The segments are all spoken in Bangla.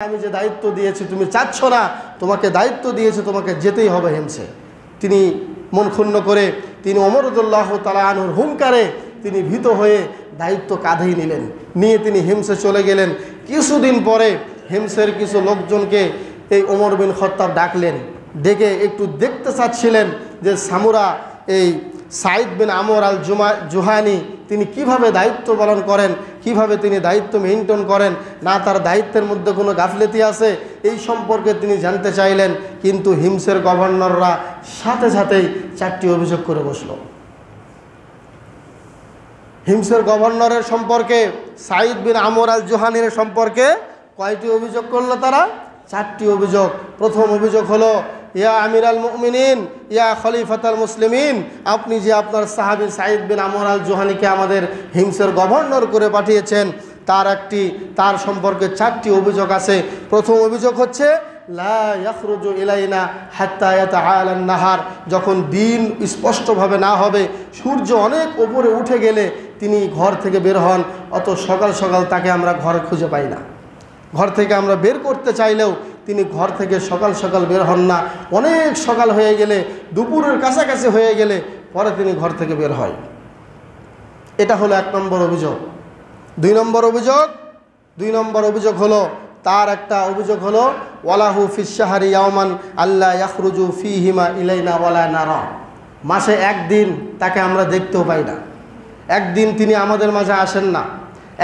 আমি যে দায়িত্ব দিয়েছি তুমি চাচ্ছ না, তোমাকে দায়িত্ব দিয়েছে, তোমাকে যেতেই হবে হিমসে। তিনি মন ক্ষুণ্ণ করে তিনি ওমর রাদিয়াল্লাহু তাআলা আনহুর হুঙ্কারে তিনি ভীত হয়ে দায়িত্ব কাঁধেই নিলেন, নিয়ে তিনি হিমসে চলে গেলেন। কিছুদিন পরে হিমসের কিছু লোকজনকে এই ওমর বিন খাত্তাব ডাকলেন, ডেকে একটু দেখতে চাচ্ছিলেন যে সামুরা এই সাঈদ বিন আমর আল জুহানি তিনি কিভাবে দায়িত্ব পালন করেন, কিভাবে তিনি দায়িত্ব মেইনটেইন করেন, না তার দায়িত্বের মধ্যে কোনো গাফলেতি আছে, এই সম্পর্কে তিনি জানতে চাইলেন। কিন্তু হিমসের গভর্নররা সাথে সাথেই 4টি অভিযোগ করে বসল। হিমসের গভর্নরের সম্পর্কে সাঈদ বিন আমর আল জুহানির সম্পর্কে কয়টি অভিযোগ করলো তারা? 4টি অভিযোগ। প্রথম অভিযোগ হলো, ইয়া আমির আল মুমিনিন, ইয়া খলিফাতুল মুসলিমিন, আপনি যে আপনার সাহাবী সাঈদ বিন আমর আল জুহানিকে আমাদের হিমসের গভর্নর করে পাঠিয়েছেন, তার সম্পর্কে 4টি অভিযোগ আছে। প্রথম অভিযোগ হচ্ছে, লা ইয়াখরুজু ইলাইনা হাত্তা ইয়াতাআলা আন-নাহার, যখন দিন স্পষ্টভাবে না হবে, সূর্য অনেক উপরে উঠে গেলে তিনি ঘর থেকে বের হন। অত সকাল সকাল তাকে আমরা ঘরে খুঁজে পাই না। ঘর থেকে আমরা বের করতে চাইলেও তিনি ঘর থেকে সকাল সকাল বের হন না। অনেক সকাল হয়ে গেলে, দুপুরের কাছাকাছি হয়ে গেলে পরে তিনি ঘর থেকে বের হয়। এটা হলো 1 নম্বর অভিযোগ। 2 নম্বর অভিযোগ হলো, তার একটা অভিযোগ হলো, ওয়ালাহু ফিশ শাহরি ইয়াওমান আল্লা ইয়াখরুজু ফীহিমা ইলাইনা ওয়ালা নারা, মাসে 1 দিন তাকে আমরা দেখতেও পাই না, 1 দিন তিনি আমাদের মাঝে আসেন না,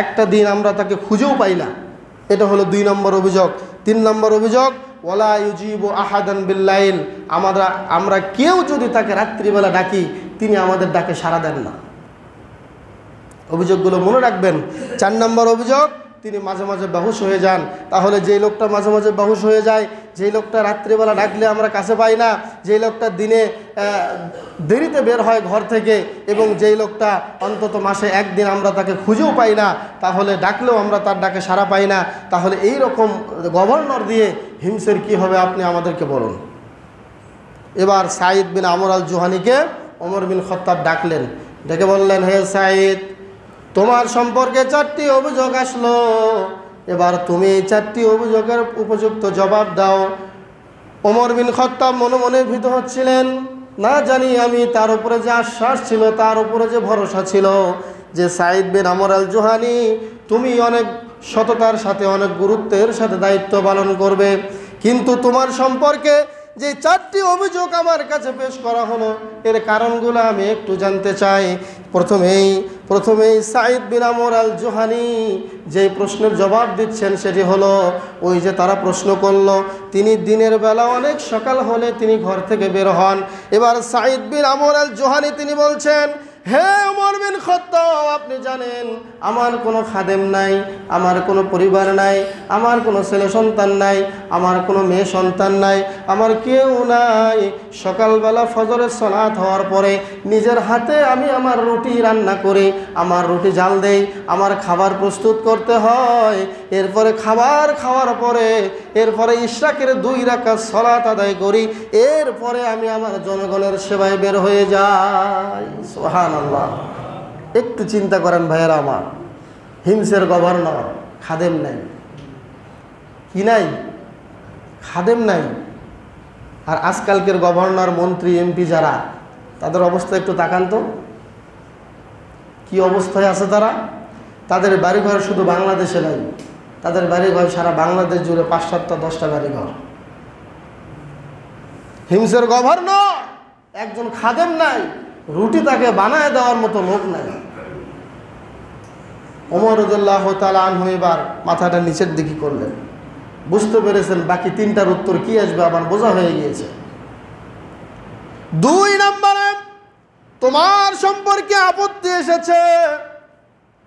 একটা দিন আমরা তাকে খুঁজেও পাই না। এটা হলো 2 নম্বর অভিযোগ। 3 নম্বর অভিযোগ, ওয়ালা ইউজিবু আহাদান বিল্লাইল, আমরা কেউ যদি তাকে রাত্রিবেলা ডাকি তিনি আমাদের ডাকে সাড়া দেন না। অভিযোগগুলো মনে রাখবেন। 4 নম্বর অভিযোগ, তিনি মাঝে মাঝে বেহুশ হয়ে যান। তাহলে যেই লোকটা মাঝে মাঝে বেহুশ হয়ে যায়, যেই লোকটা রাত্রিবেলা ডাকলে আমরা কাছে পাই না, যেই লোকটা দিনে দেরিতে বের হয় ঘর থেকে, এবং যেই লোকটা অন্তত মাসে 1 দিন আমরা তাকে খুঁজেও পাই না, তাহলে ডাকলেও আমরা তার ডাকে সাড়া পাই না, তাহলে এই রকম গভর্নর দিয়ে হিমসের কি হবে আপনি আমাদেরকে বলুন। এবার সাঈদ বিন আমর আল জুহানিকে ওমর বিন খাত্তাব ডাকলেন, ডেকে বললেন, হে সাঈদ, তোমার সম্পর্কে 4টি অভিযোগ আসলো, এবার তুমি এই 4টি অভিযোগের উপযুক্ত জবাব দাও। ওমর বিন খাত্তাব মনে মনে ভীত হচ্ছিলেন, না জানি আমি তার উপরে যে আশ্বাস ছিল, তার উপরে যে ভরসা ছিল যে সাঈদ বিন আমর আল জুহানি তুমি অনেক সততার সাথে, অনেক গুরুত্বের সাথে দায়িত্ব পালন করবে, কিন্তু তোমার সম্পর্কে যে 4টি অভিযোগ আমার কাছে পেশ করা হলো, এর কারণগুলো আমি একটু জানতে চাই। প্রথমেই সাঈদ বিন আমর আল জুহানি যে প্রশ্নের জবাব দিচ্ছেন সেটি হলো, ওই যে তারা প্রশ্ন করলো, তিনি দিনের বেলা অনেক সকাল হলে তিনি ঘর থেকে বের হন। এবার সাঈদ বিন আমর আল জুহানি তিনি বলছেন, হে ওমর বিন খাত্তাব, আপনি জানেন আমার কোনো খাদেম নাই, আমার কোনো পরিবার নাই, আমার কোনো ছেলে সন্তান নাই, আমার কোনো মেয়ে সন্তান নাই, আমার কেউ নাই। সকালবেলা ফজরের সালাত হওয়ার পরে নিজের হাতে আমি আমার রুটি রান্না করি, আমার রুটি জাল দেই, আমার খাবার প্রস্তুত করতে হয়, এরপরে খাবার খাওয়ার পরে এরপরে ইশরাকের 2 রাকাত সালাত আদায় করি, এরপরে আমি আমার জনগণের সেবায় বের হয়ে যাই। সুবহানাল্লাহ। একটু চিন্তা করেন ভাইয়েরা আমার, হিমসের গভর্নর, খাদেম নাই, কি নাই? খাদেম নাই। আর আজকালকের গভর্নর, মন্ত্রী, এমপি যারা, তাদের অবস্থা একটু তাকান তো, কি অবস্থায় আছে তারা। তাদের বাড়িঘর শুধু বাংলাদেশে নাই, তাদের বাড়িঘর সারা বাংলাদেশ জুড়ে 5-7টা 10টা বাড়িঘর। হিমসের গভর্নর, একজন খাদেম নাই, রুটি তাকে বানায় দেওয়ার মতো লোক নাই। ওমর রাদিয়াল্লাহু তাআলা আনহু এবার মাথাটা নিচের দিকে করলেন, বুঝতে পেরেছেন বাকি 3টার উত্তর কি আসবে, আবার বোঝা হয়ে গিয়েছে। 2 নম্বরে তোমার সম্পর্কে আপত্তি এসেছে,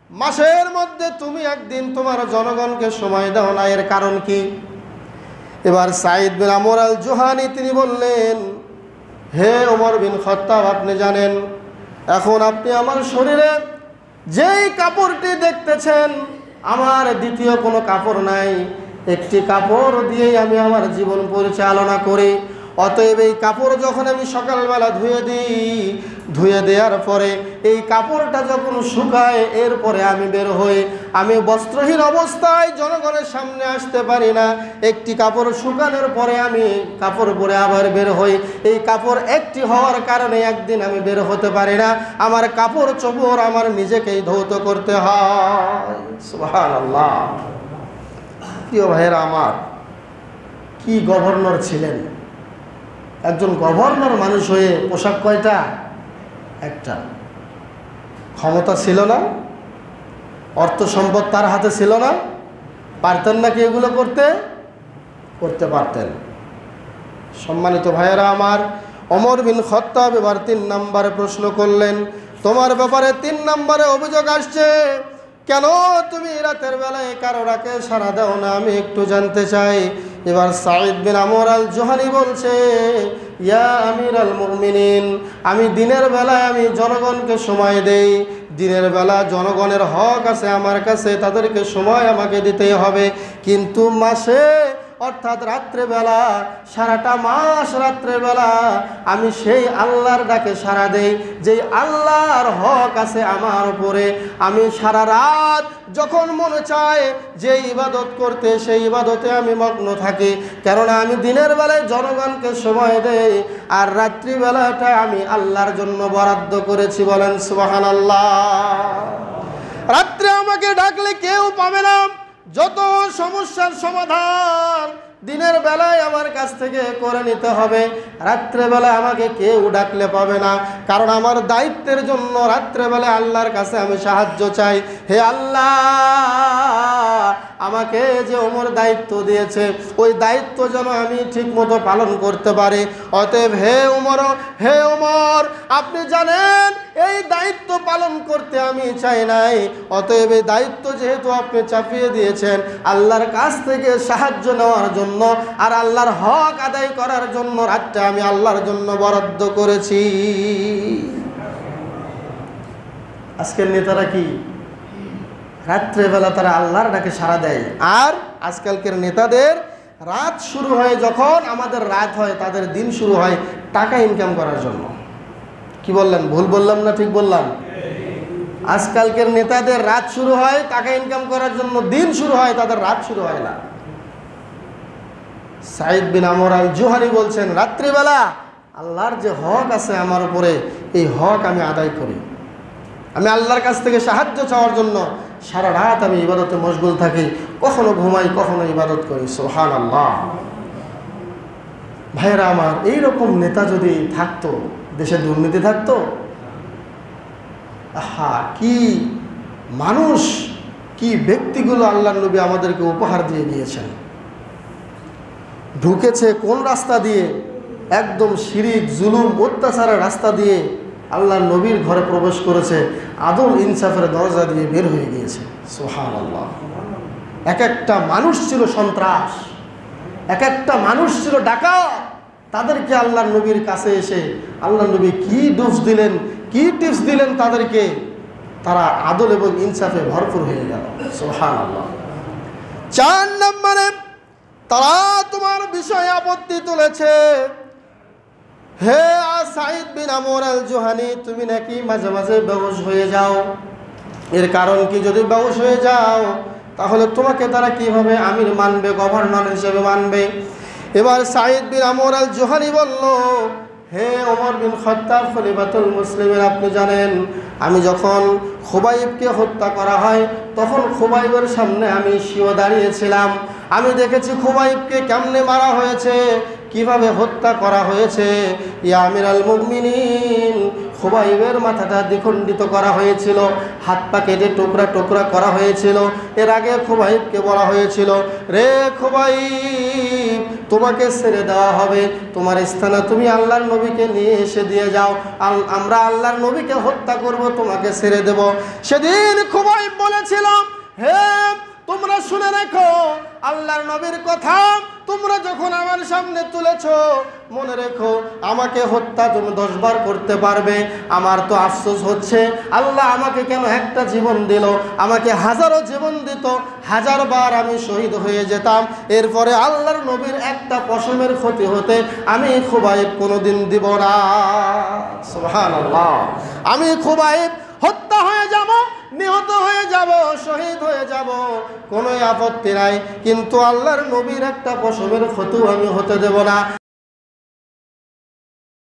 মাসের মধ্যে তুমি 1 দিন তোমার জনগণকে সময় দাও না, এর কারণ কি? এবার সাঈদ বিন আমর আল জুহানি তিনি বললেন, হে ওমর বিন খাত্তাব, আপনি জানেন এখন আপনি আমার শরীরে যেই কাপড়টি দেখতেছেন, আমার দ্বিতীয় কোনো কাপড় নাই, একটি কাপড় দিয়েই আমি আমার জীবন পরিচালনা করি। অতএব এই কাপড় যখন আমি সকালবেলা ধুয়ে দিই, ধুয়ে দেওয়ার পরে এই কাপড়টা যখন শুকায়, এরপরে আমি বের হই। আমি বস্ত্রহীন অবস্থায় জনগণের সামনে আসতে পারি না। একটি কাপড় শুকানোর পরে আমি কাপড় পরে আবার বের হই। এই কাপড় একটি হওয়ার কারণে একদিন আমি বের হতে পারি না। আমার কাপড় চোপড় আমার নিজেকেই ধৌত করতে হয়। সুবহানাল্লাহ। প্রিয় ভাইয়েরা আমার, কি গভর্নর ছিলেন! একজন গভর্নর মানুষ হয়ে পোশাক কয়টা? একটা। ক্ষমতা ছিল না, অর্থ সম্পদ তার হাতে ছিল না, পারতেন নাকি এগুলো করতে? করতে পারতেন। সম্মানিত ভাইয়েরা আমার, ওমর বিন খাত্তাব এবার 3 নম্বরে প্রশ্ন করলেন, তোমার ব্যাপারে 3 নম্বরে অভিযোগ আসছে, কেন তুমি রাতের বেলায় কারো ডাকে সাড়া দাও না, আমি একটু জানতে চাই। এবার সাঈদ বিন আমর আল জুহানি বলছে, ইয়া আমির আল মুমিনিন, আমি দিনের বেলায় আমি জনগণকে সময় দেই। দিনের বেলা জনগণের হক আছে আমার কাছে, তাদেরকে সময় আমাকে দিতেই হবে। কিন্তু মাসে অর্থাৎ রাত্রেবেলা, সারাটা মাস রাত্রেবেলা আমি সেই আল্লাহর ডাকে সাড়া দেই, যেই আল্লাহর হক আছে আমার উপরে। আমি সারা রাত যখন মনে চায় যে ইবাদত করতে, সেই ইবাদতে আমি মগ্ন থাকি। কেননা আমি দিনের বেলায় জনগণকে সময় দেই, আর রাত্রিবেলাটা আমি আল্লাহর জন্য বরাদ্দ করেছি। বলেন সুবহানাল্লাহ। রাত্রে আমাকে ডাকলে কেউ পাবে না। যত সমস্যার সমাধান দিনের বেলায় আমার কাছ থেকে করে নিতে হবে, রাত্রেবেলায় আমাকে কেউ ডাকলে পাবে না। কারণ আমার দায়িত্বের জন্য রাত্রেবেলায় আল্লাহর কাছে আমি সাহায্য চাই। হে আল্লাহ, আমাকে যে ওমর দায়িত্ব দিয়েছে, ওই দায়িত্ব যেন আমি ঠিকমতো পালন করতে পারি। অতএব হে ওমর, আপনি জানেন এই দায়িত্ব পালন করতে আমি চাই নাই। অতএব এই দায়িত্ব যেহেতু আপনি চাপিয়ে দিয়েছেন, আল্লাহর কাছ থেকে সাহায্য নেওয়ার জন্য আর আল্লাহর হক আদায় করার জন্য রাতটা আমি আল্লাহর জন্য বরাদ্দ করেছি। আজকের নেতারা কি রাত্রেবেলা তারা আল্লাহর ডাকে সাড়া দেয়, আর আজকালকের নেতাদের রাত শুরু হয় যখন আমাদের রাত হয়, তাদের দিন শুরু হয় টাকা ইনকাম করার জন্য। কি বললেন? ভুল বললাম না ঠিক বললাম? আজকালকের নেতাদের রাত শুরু হয় টাকা ইনকাম করার জন্য, দিন শুরু হয়, তাদের রাত শুরু হয় না। সাঈদ বিন আমর আল জুহানি বলছেন, রাত্রিবেলা আল্লাহর যে হক আছে আমার উপরে, এই হক আমি আদায় করি। আমি আল্লাহর কাছ থেকে সাহায্য চাওয়ার জন্য সারা রাত আমি ইবাদতে মশগুল থাকি, কখনো ঘুমাই, কখনো ইবাদত করি। সুবহানাল্লাহ। ভাইয়েরা আমার, এইরকম নেতা যদি থাকতো, দেশে দুর্নীতি থাকতো? আহা, কি মানুষ, কি ব্যক্তিগুলো আল্লাহর নবী আমাদেরকে উপহার দিয়ে গিয়েছেন। ঢুকেছে কোন রাস্তা দিয়ে? একদম শিরিক, জুলুম, অত্যাচারের রাস্তা দিয়ে আল্লাহর নবীর ঘরে প্রবেশ করেছে, আদল ইনসাফের দরজা দিয়ে বের হয়ে গিয়েছে। সুবহানাল্লাহ। এক একটা মানুষ ছিল সন্ত্রাস, এক একটা মানুষ ছিল ডাকাত। তাদেরকে আল্লাহর নবীর কাছে এসে আল্লাহর নবী কি ডোজ দিলেন, কি টিপস দিলেন তাদেরকে, তারা আদল এবং ইনসাফে ভরপুর হয়ে গেল। সুবহানাল্লাহ। 4 নম্বরে তারা তোমার বিষয়ে আপত্তি তুলেছে, হে সাঈদ বিন আমর আল জুহানি, তুমি নাকি মাঝে মাঝে বেহুশ হয়ে যাও। এর কারণ কি? যদি বেহুশ হয়ে যাও তাহলে তোমাকে তারা কিভাবে আমির মানবে, গভর্নর হিসেবে মানবে? এবার সাঈদ বিন আমর আল জুহানি বলল, হে ওমর বিন খাত্তাব খলিফাতুল মুসলিমিন, আপনি জানেন আমি যখন খুবাইবকে হত্যা করা হয় তখন খুবাইবের সামনে আমি স্বীয় দাঁড়িয়েছিলাম। আমি দেখেছি খুবাইবকে কেমনে মারা হয়েছে, কিভাবে হত্যা করা হয়েছে। ইয়া আমিরাল মুমিনিন, খুবাইবের মাথাটা দ্বিখণ্ডিত করা হয়েছিল, হাত পা কেটে টুকরা টুকরা করা হয়েছিল। এর আগে খুবাইবকে বলা হয়েছিল, রে খুবাইব, তোমাকে ছেড়ে দেওয়া হবে, তোমার স্থানে তুমি আল্লাহর নবীকে নিয়ে এসে দিয়ে যাও, আমরা আল্লাহর নবীকে হত্যা করব, তোমাকে ছেড়ে দেব। সেদিন খুবাইব বলেছিল, হে তোমরা শুনে রেখো, আল্লাহর নবীর কথা তোমরা যখন আমার সামনে তুলেছো, মনে রেখো আমাকে হত্যা তুমি 10 বার করতে পারবে। আমার তো আফসোস হচ্ছে, আল্লাহ আমাকে কেন একটা জীবন দিল, আমাকে হাজারো জীবন দিত, 1000 বার আমি শহীদ হয়ে যেতাম, এরপরে আল্লাহর নবীর একটা পশমের ক্ষতি হতে আমি খুবাইব কোনোদিন দিব না। সুবহানাল্লাহ। আমি খুবাইব হত্যা হয়ে যাব, নিহত হয়ে যাব, শহীদ হয়ে যাব, কোনো আপত্তি নাই, কিন্তু আল্লাহর নবীর একটা পশমের ক্ষতিও আমি হতে দেব না।